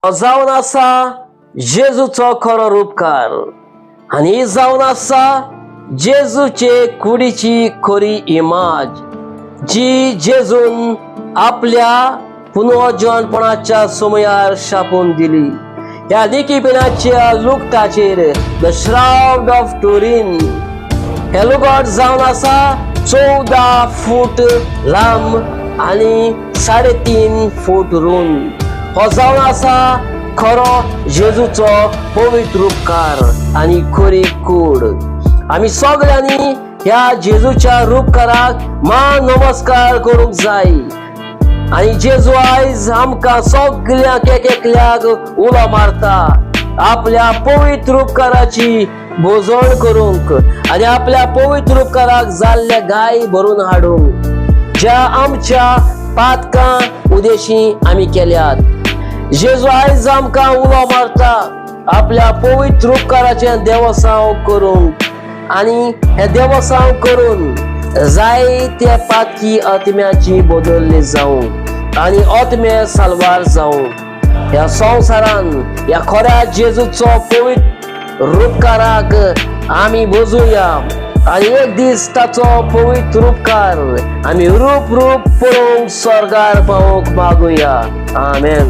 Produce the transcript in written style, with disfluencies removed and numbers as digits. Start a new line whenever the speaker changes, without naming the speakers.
जावन आसा जेजूचो खरो रूपकार आणि जावन आसा जेजूचे कुडीची खरी इमाज जी जेजून आपल्या पुनर्जीवनपणाच्या समयार शापून दिली. ह्या देखीपणाच्या लुगटाचेर द श्राउड ऑफ टुरीन हे लुगट जावन आसा 14 फूट लांब आणि 3.5 फूट रुंद. हो जावन आसा खरो जेजूचो पवित्र रूपकार आणि खरी कूड. आम्ही सगळ्यांनी ह्या जेजूच्या रूपकाराक मान नमस्कार करूंक जाय. आणि जेजू आयज आमकां सगळ्यांक एकल्याक उलो मारता आपल्या पवित्र रूपकाराची भोजवण करूंक आणि आपल्या पवित्र रूपकाराक जाल्ले गाय भरून हाडूंक ज्या आमच्या पातकां उदेशी आमी केल्यात. जेजू आयज आमकां उलो मारता आपल्या पवित्र उपकाराचे देवसांव करूंक आणि हे देवसांव करून जायते पातकी आत्म्याची बदलली जावंक आणि आत्मे साल्वार जावंक ह्या संवसारान ह्या खऱ्या जेजूचो पवित्र रूपकाराक आमी भोजूया आणि एक दीस ताचो पवित्र रूपकार आमी रूप पळोवंक स्वर्गार पावूंक मागुया. आमेन.